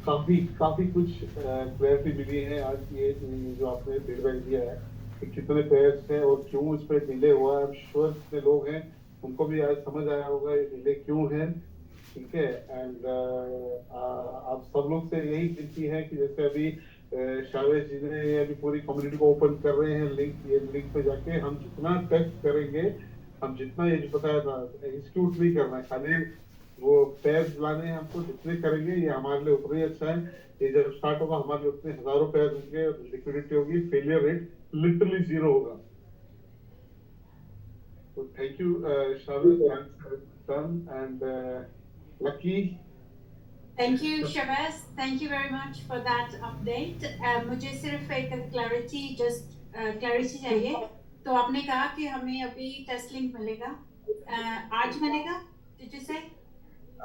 काफी काफी कुछ क्लैरिटी मिली है आज ये जो आपने फीडबैक दिया है कि कितने पेयर्स हैं और क्यों इस पे डिले हुआ है। श्योर जितने लोग हैं उनको भी आज समझ आया होगा ये डिले क्यों है। ठीक है। एंड आप सब लोग से यही विनती है कि जैसे अभी शावेश जी ने ये अभी पूरी कम्युनिटी को ओपन कर रहे हैं लिंक, ये लिंक पे जाके हम जितना टेस्ट करेंगे, हम जितना ये जो बताया था इंस्टीट्यूट नहीं करना है खाली, वो पेयर्स लाने हैं हमको, जितने करेंगे ये हमारे लिए उतना ही अच्छा है। ये जब स्टार्ट होगा हमारे लिए उतने हजारों पेयर्स होंगे, लिक्विडिटी होगी, फेलियर रेट लिटरली जीरो होगा। तो thank you Shavesh, thanks done and lucky. Thank you, Shabazz. Thank you very much for that update. मुझे सिर्फ एक clarity चाहिए। तो आपने कहा कि हमें अभी टेस्ट लिंक मिलेगा, आज मिलेगा, did you say?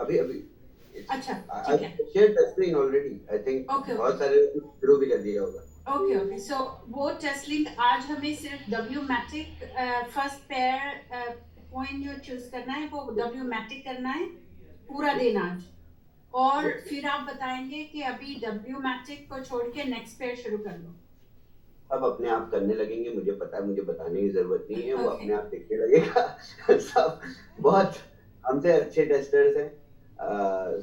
अभी अच्छा, ठीक है। Share testing already I think बहुत सारे शुरू भी कर दिया होगा। ओके सो वो टेस्ट लिंक आज हमें सिर्फ WMatic फर्स्ट पेयर कॉइन जो चूज करना है वो WMatic करना है पूरा दिन आज, और फिर आप बताएंगे कि अभी WMatic को छोड़ के नेक्स्ट पेयर शुरू कर लो। अब अपने आप करने लगेंगे, मुझे पता है, मुझे बताने की जरूरत नहीं है, वो अपने आप देखने लगेगा। सब बहुत हमसे अच्छे टेस्टर्स हैं,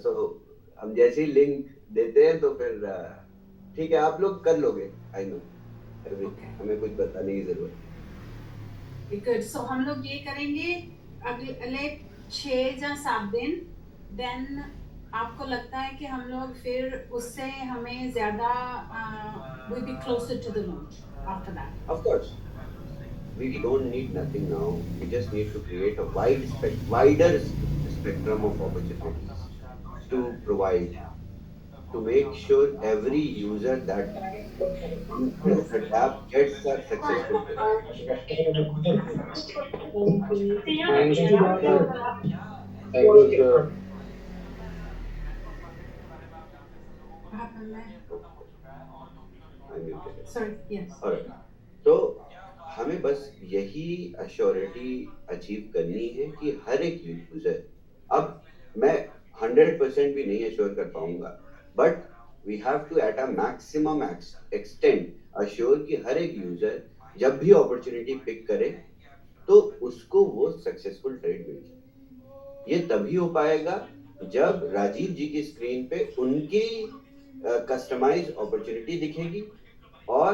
सो हम जैसे ही लिंक देते हैं तो फिर ठीक है आप लोग कर लोगे। आई नो हमें कुछ बताने की जरूरत है। गुड, सो हम लोग ये करेंगे अगले 6 या 7 दिन, देन आपको लगता है कि हम लोग फिर उससे हमें ज्यादा we'll be closer to the launch after that. Of course, we don't need nothing now. We just need to create a wider spectrum of opportunities to provide, to make sure every user that the app gets a successful Sorry, yes. Alright. तो हमें बस यही assurity achieve करनी है कि हर एक user, अब मैं 100% भी नहीं अश्योर कर पाऊंगा, but we have to at a maximum extent assure कि हर एक यूजर जब भी अपॉर्चुनिटी पिक करे तो उसको वो सक्सेसफुल ट्रेड मिल जाए। ये तभी हो पाएगा जब राजीव जी की स्क्रीन पे उनकी कस्टमाइज अपॉर्चुनिटी दिखेगी और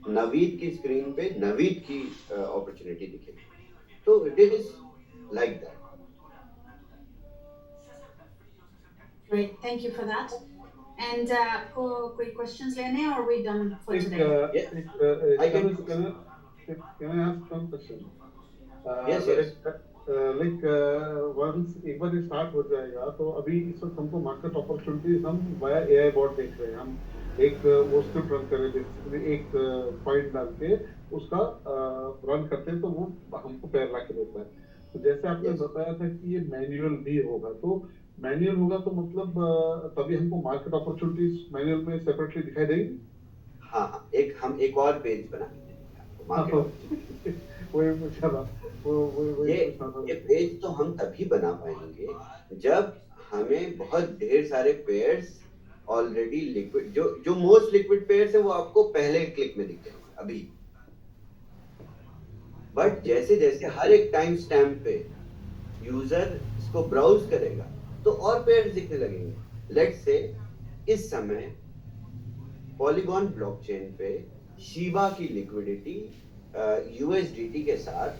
नवीद की स्क्रीन पे नवीद की अपॉर्चुनिटी दिखेगी। तो it is like that. Great, thank you for that. And कोई questions लेने or we done for today? I can ask one question? Yes. Like once एक बार ये स्टार्ट हो जाएगा तो अभी इस वक्त हमको मार्केट अपॉर्चुनिटीज हम वाया AI बॉट देख रहे हैं। हम एक वो स्क्रिप्ट रन करें, बेसिकली एक पॉइंट डाल के उसका रन करते हैं तो वो हमको पैर ला के देता है। तो जैसे आपने बताया था कि ये मैनुअल भी होगा, तो मैनुअल होगा तो मतलब तभी हमको मार्केट अपॉर्चुनिटीज मैनुअल में सेपरेटली दिखाई देगी। हाँ, हम एक और पेज बना के वही पूछा था। ये पेज तो हम तभी बना पाएंगे जब हमें बहुत ढेर सारे पेयर्स ऑलरेडी लिक्विड, जो मोस्ट लिक्विड पेयर्स है वो आपको पहले क्लिक में दिख जाएंगे अभी, बट जैसे जैसे हर एक टाइम स्टैम्प पे यूजर इसको ब्राउज करेगा तो और पेयर्स दिखने लगेंगे। लेट्स से इस समय पॉलीगॉन ब्लॉकचेन पे शिबा की लिक्विडिटी USDT के साथ,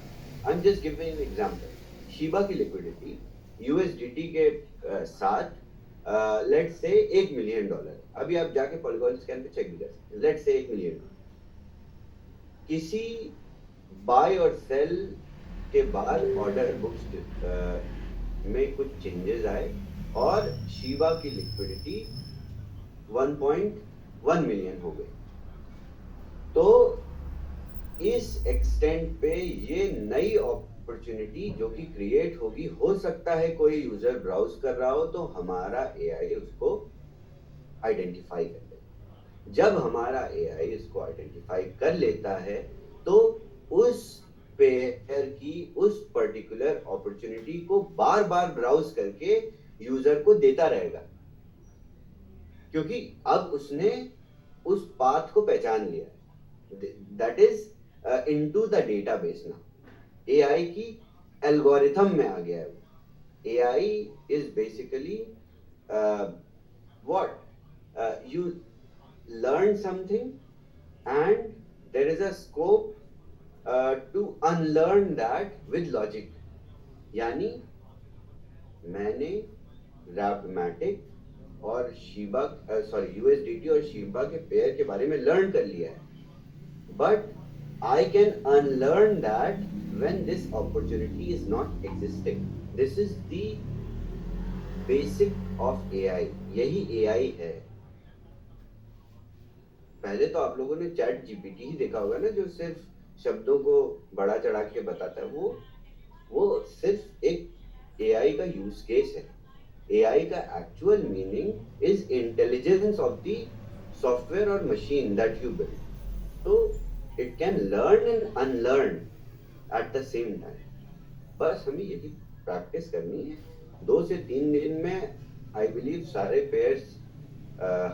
I am just giving an example, Shiba की लिक्विडिटी USDT के साथ लेट्स से $1 मिलियन, अभी आप जाके पॉलीगॉन स्कैन पे चेक भी कर सकते हैं, लेट्स से $1 मिलियन। किसी बाय और सेल के बाद ऑर्डर बुक्स में कुछ चेंजेस आए और शिबा की लिक्विडिटी 1.1 मिलियन हो गई, तो इस एक्सटेंट पे ये नई अपॉर्चुनिटी जो कि क्रिएट होगी, हो सकता है कोई यूजर ब्राउज कर रहा हो तो हमारा AI उसको आइडेंटिफाई कर ले। जब हमारा AI इसको आइडेंटिफाई कर लेता है तो उस पेयर की उस पर्टिकुलर अपॉर्चुनिटी को बार बार ब्राउज करके यूजर को देता रहेगा। क्योंकि अब उसने उस पाथ को पहचान लिया है, that is into the database ना। एआई की एल्गोरिथम में आ गया है वो। AI is basically what you learn something and there is a scope to unlearn that with logic। यानी मैंने रैप्टमैटिक और शीबा यूएसडीटी और शीबा के पेयर के बारे में लर्न कर लिया है, but I can unlearn that when this opportunity is not existing. This is the basic of AI. यही एआई है। पहले तो आप लोगों ने चैट जीपीटी ही देखा होगा ना, जो सिर्फ शब्दों को बड़ा चढ़ा के बताता है। वो सिर्फ एक एआई का यूज केस है। एआई का actual meaning is intelligence of the software और मशीन दैट यू बिल्ड। तो it can learn and unlearn at the same time. बस हमें यही प्रैक्टिस करनी है। 2 से 3 दिन में आई बिलीव सारे पेयर्स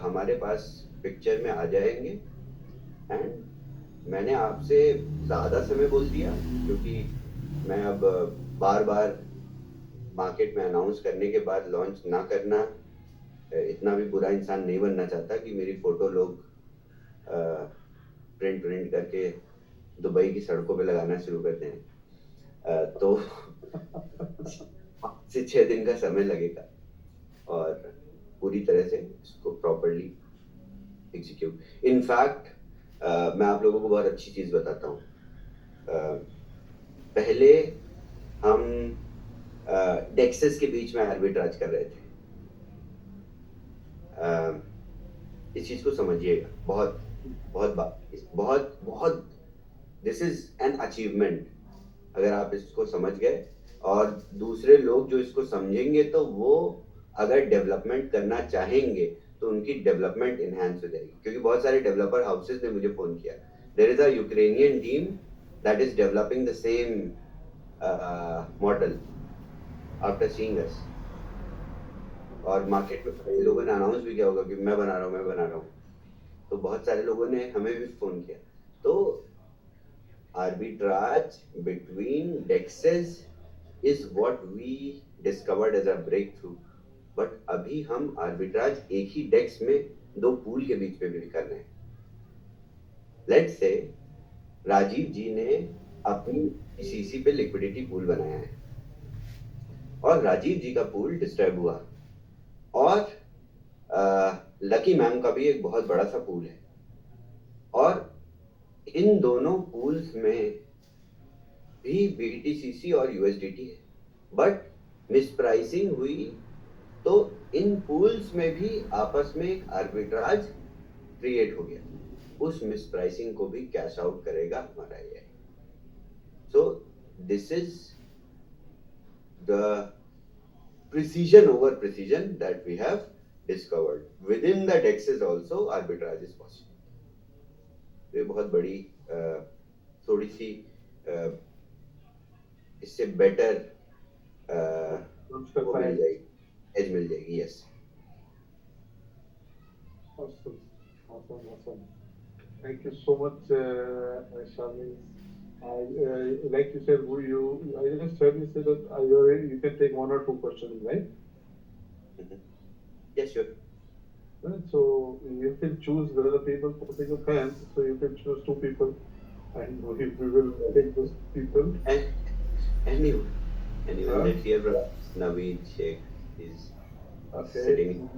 हमारे पास पिक्चर में आ जाएंगे। एंड मैंने आपसे ज़्यादा समय बोल दिया, क्योंकि मैं अब बार बार मार्केट में अनाउंस करने के बाद लॉन्च ना करना, इतना भी बुरा इंसान नहीं बनना चाहता कि मेरी फ़ोटो लोग प्रिंट करके दुबई की सड़कों पे लगाना शुरू कर दें। तो 5 से 6 दिन का समय लगेगा और पूरी तरह से इसको प्रॉपरली एग्जीक्यूट। इनफैक्ट मैं आप लोगों को बहुत अच्छी चीज बताता हूँ। पहले हम डेक्सेस के बीच में आर्बिट्राज कर रहे थे। इस चीज को समझिएगा, बहुत बहुत बहुत बहुत दिस इज एन अचीवमेंट। अगर आप इसको समझ गए और दूसरे लोग जो इसको समझेंगे, तो वो अगर डेवलपमेंट करना चाहेंगे तो उनकी डेवलपमेंट इनहैंस हो जाएगी। क्योंकि बहुत सारे डेवलपर हाउसेस ने मुझे फोन किया, there is a Ukrainian team that is developing the same model after seeing us. और मार्केट में कई लोगों ने अनाउंस भी किया होगा कि मैं बना रहा हूँ। तो बहुत सारे लोगों ने हमें भी फोन किया। तो arbitrage between DEXes is what we discovered as a breakthrough. But अभी हम आर्बिट्राज एक ही डेक्स में 2 पूल के बीच में भी कर रहे हैं। लेट्स से राजीव जी ने अपनी सीसी पे लिक्विडिटी पूल बनाया है और राजीव जी का पूल डिस्टर्ब हुआ, और लकी मैम का भी एक बहुत बड़ा सा पूल है, और इन दोनों पूल्स में भी BTCC और USDT है, बट मिसप्राइसिंग हुई तो इन पूल्स में भी आपस में एक आर्बिट्राज क्रिएट हो गया। उस मिसप्राइसिंग को भी कैश आउट करेगा हमारा AI. So this is the precision over precision that we have discovered. Within the DEXs also arbitrage is possible। ये बहुत बड़ी थोड़ी सी इससे बेटर वो मिल जाएगी, एज मिल जाएगी। Yes, awesome. Thank you so much, Shamil. Like you said, I just heard you say that you can take 1 or 2 questions, right? Yes, sure. Right, so you can choose whether the people putting your hands, so you can choose 2 people, and we will take those people. Anyone, let's hear from Naveed Sheikh is sitting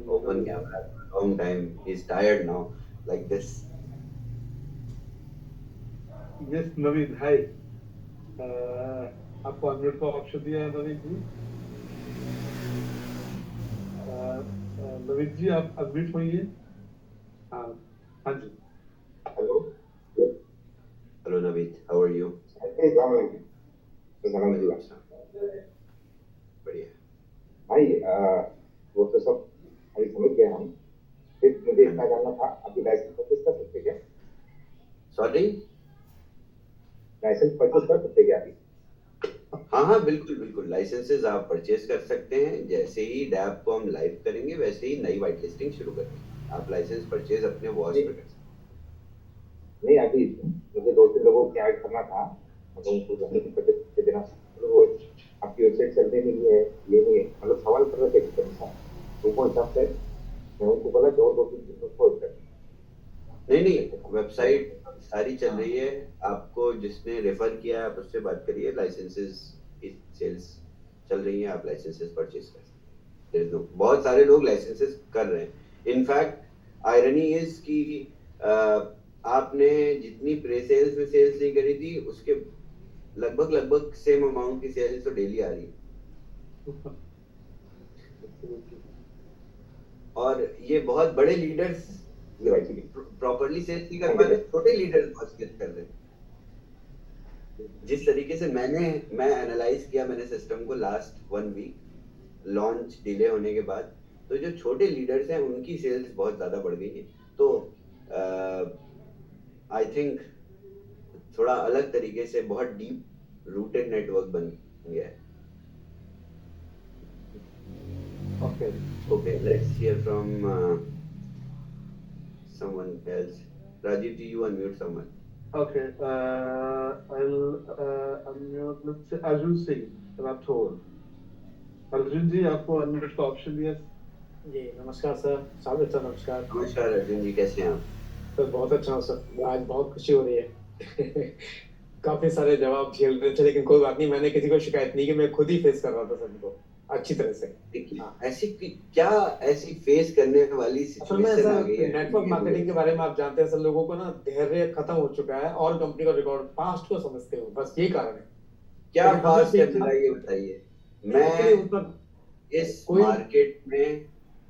open camera for a long time. He's tired now, like this. Yes, Naveed, hi. आपको unmute का option दिया है नवीद जी। नवीद जी आप unmute होइए। हाँ जी। Hello Naveed, how are you? बढ़िया भाई। वो तो सब अभी समझ गया हम। फिर मुझे इतना जानना था, अभी लाइसेंस परचेज कर सकते क्या? सॉरी, लाइसेंस परचेज कर सकते क्या अभी? हाँ बिल्कुल बिल्कुल, लाइसेंसेस आप परचेज कर सकते हैं। जैसे ही डैप को हम लाइव करेंगे वैसे ही नई वाइट लिस्टिंग शुरू करेंगे। आप लाइसेंस परचेज अपने वॉच नहीं पे कर सकते नहीं, अभी मुझे 2-3 लोगों को ऐड करना था, मतलब उनको जमीन पे देना था, मतलब वो आपकी वेबसाइट चलने नहीं है, ये नहीं है, मतलब सवाल कर रहे थे कि कैसा है। तो वो हिसाब से मैं उनको बोला कि और 2-3 दिन उसको कर हैं। नहीं नहीं, वेबसाइट सारी चल रही है। आपको जिसने रेफर किया है आप उससे बात करिए। लाइसेंसेस सेल्स चल रही है, आप लाइसेंसेस परचेज कर सकते हैं। There is no- बहुत सारे लोग लाइसेंसेस कर रहे हैं। इनफैक्ट आयरनी इज कि आपने जितनी प्रे सेल्स में सेल्स नहीं करी थी उसके लगभग लगभग सेम अमाउंट की सेल्स तो डेली आ रही है। और ये बहुत बड़े लीडर्स ये भाई जी प्रॉपरली सेल्स नहीं कर पा रहे, छोटे लीडर्स बहुत सेल्स कर रहे हैं। जिस तरीके से मैं एनालाइज किया मैंने सिस्टम को लास्ट 1 वीक लॉन्च डिले होने के बाद, तो जो छोटे लीडर्स हैं उनकी सेल्स बहुत ज्यादा बढ़ गई है। तो आई थिंक थोड़ा अलग तरीके से बहुत डीप रूटेड नेटवर्क बन गया है। Okay. Okay, let's hear from someone else. Rajiv ji, you unmute someone. Okay. I'll unmute, let's say Arjun Singh Rathore. Arjun जी, आपको अनम्यूट का ऑप्शन दिया। जी नमस्कार सर, स्वागत सर, नमस्कार नमस्कार अर्जुन जी, कैसे हैं आप? सर। बहुत अच्छा हूँ सर, आज बहुत खुशी हो रही है। काफी सारे जवाब झेल रहे थे, लेकिन कोई बात नहीं, मैंने किसी को शिकायत नहीं की, मैं खुद ही फेस कर रहा था सभी को अच्छी तरह से। देखिए, हाँ। क्या ऐसी फेस करने वाली असल में सिचुएशन आ गई सर है नेटवर्क मार्केटिंग के बारे में आप जानते हैं सर, लोगों को ना धैर्य खत्म हो चुका है और कंपनी का रिकॉर्ड पास्ट को समझते हो, बस ये कारण है। क्या लेकिन हमें पास्ट है देखना मेरा, ये बताइए। नहीं, एक्चुअली मैं मतलब इस कोई मार्केट में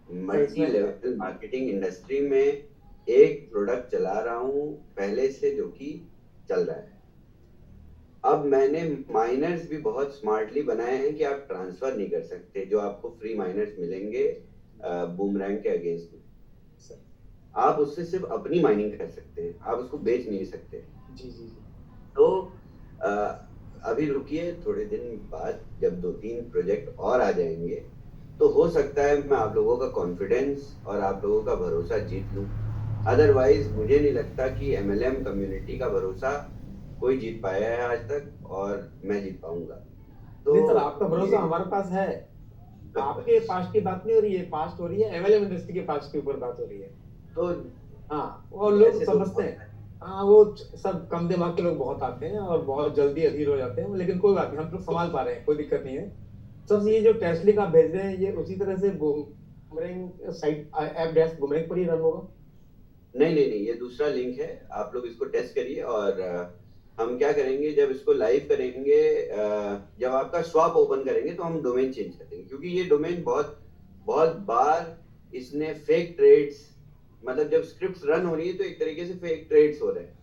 मल्टी इसमें लेवल मार्केटिंग इंडस्ट्री में एक प्रोडक्ट चला रहा हूँ पहले से, जो कि चल रहा है। अब मैंने माइनर्स भी बहुत स्मार्टली बनाए हैं कि आप ट्रांसफर नहीं कर सकते जो आपको फ्री माइनर्स मिलेंगे बूमरैंग के अगेंस्ट में। सर आप उससे सिर्फ अपनी माइनिंग कर सकते हैं, आप उसको बेच नहीं सकते। जी जी जी तो अभी रुकिए, थोड़े दिन बाद जब 2-3 प्रोजेक्ट और आ जाएंगे तो हो सकता है मैं आप लोगों का कॉन्फिडेंस और आप लोगों का भरोसा जीत लूं। अदरवाइज मुझे नहीं लगता कि एमएलएम कम्युनिटी का भरोसा कोई जीत पाया है आज तक, और मैं जीत पाऊंगा। तो नहीं सर, आपका भरोसा ये हमारे पास है। आपके पास्ट की बात नहीं हो रही है, पास्ट हो रही है, एमएलएम इंडस्ट्री के पास्ट के ऊपर बात हो रही है। तो हाँ, और लोग ऐसे समझते हैं। हाँ, वो सब कम दिमाग के लोग बहुत आते हैं और बहुत जल्दी अधीर हो जाते हैं, लेकिन कोई बात नहीं, हम लोग संभाल पा रहे हैं, कोई दिक्कत नहीं है। सर ये जो टेस्ट लिंक आप भेज रहे हैं, ये उसी तरह से boomerang site app dash boomerang पर ही रन होगा? नहीं नहीं नहीं, ये दूसरा लिंक है। आप लोग इसको टेस्ट करिए, और हम क्या करेंगे जब इसको लाइव करेंगे, जब आपका स्वैप ओपन करेंगे तो हम डोमेन चेंज कर देंगे, क्योंकि ये डोमेन बहुत बहुत बार इसने फेक ट्रेड्स, मतलब जब स्क्रिप्ट रन हो रही है तो एक तरीके से फेक ट्रेड्स हो रहे हैं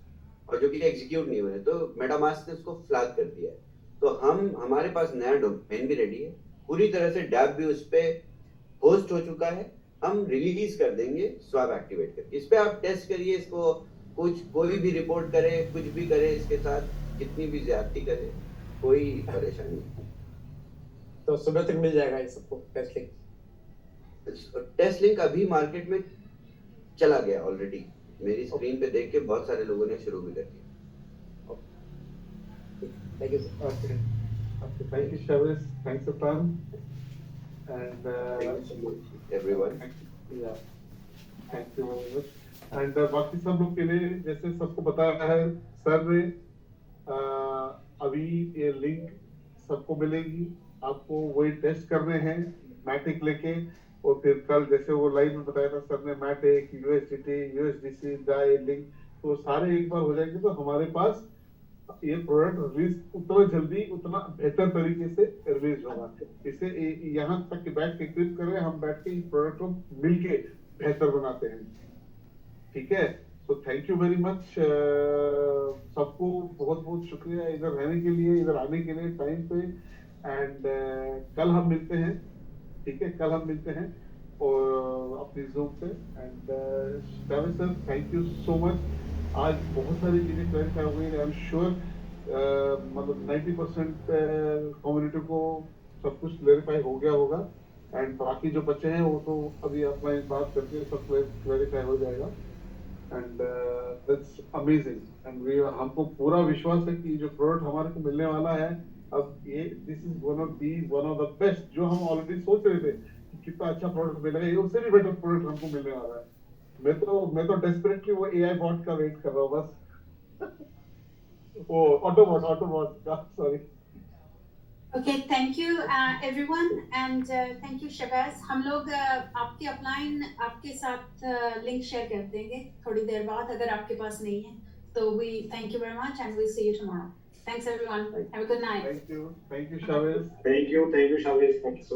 और जो कि एग्जीक्यूट नहीं हो रहे, तो मेटामास्क ने उसको फ्लैग कर दिया है। तो हमारे पास नया डोमेन भी रेडी है, पूरी तरह से डैप भी उस पर होस्ट हो चुका है। हम रिलीज कर देंगे स्वैप एक्टिवेट करके। इस पे आप टेस्ट करिए इसको, कोई भी रिपोर्ट करे, कुछ भी करे इसके साथ, कितनी भी ज्यादती करे, कोई परेशानी नहीं। तो सुबह तक मिल जाएगा ये सबको टेस्ट लिंक? टेस्ट लिंक अभी मार्केट में चला गया ऑलरेडी, मेरी स्क्रीन पे देख के बहुत सारे लोगों ने शुरू भी कर दिया। Thank you sir. Okay, thank you, Shavis. Thanks for time. And Thank you so much, everyone. yeah, thank you very much. And बाकी सब लोग के लिए जैसे सबको बताया है सर ने, अभी ये लिंक सबको मिलेगी। आपको वही टेस्ट करने हैं मैटिक लेके, और फिर कल जैसे वो लाइव में बताया था सर ने, Matic, USDT, USDC, Dai Link, तो सारे एक बार हो जाएंगे तो हमारे पास ये प्रोडक्ट रिलीज उतना जल्दी उतना बेहतर तरीके से रिलीज होगा। इसे यहाँ तक कि बैठ के क्लिक कर रहे हैं हम, बैठ के इस प्रोडक्ट को मिलके बेहतर बनाते हैं। ठीक है, तो थैंक यू वेरी मच सबको, बहुत बहुत शुक्रिया इधर रहने के लिए, इधर आने के लिए टाइम पे। एंड कल हम मिलते हैं, ठीक है, कल हम मिलते हैं और अपनी जूम पे। And sir thank you so much, आज बहुत सारी चीजें क्लैरिफाई हो गई। आई एम श्योर मतलब 90% कम्युनिटी को सब कुछ क्लेरिफाई हो गया होगा एंड बाकी जो बच्चे हैं वो तो अभी अपना बात करके सब क्लेरिफाई हो जाएगा and that's amazing and we हमको पूरा विश्वास है कि जो प्रोडक्ट हमारे को मिलने वाला है अब ये this is one of the best जो हम ऑलरेडी सोच रहे थे कि कितना अच्छा प्रोडक्ट मिलेगा ये उससे भी बेटर प्रोडक्ट हमको मिलने वाला है मैं तो डेस्परेटली वो एआई बॉट का वेट कर रहा हूँ बस वो ऑटोबॉट का sorry Okay, thank you everyone and thank you Shabazz. हम लोग आपके अपलाइन आपके साथ लिंक शेयर कर देंगे थोड़ी देर बाद अगर आपके पास नहीं है तो we thank you very much and we'll see you tomorrow. Thanks everyone. Have a good night. Thank you Shabazz. Thank you, Shabazz. Thank you so much.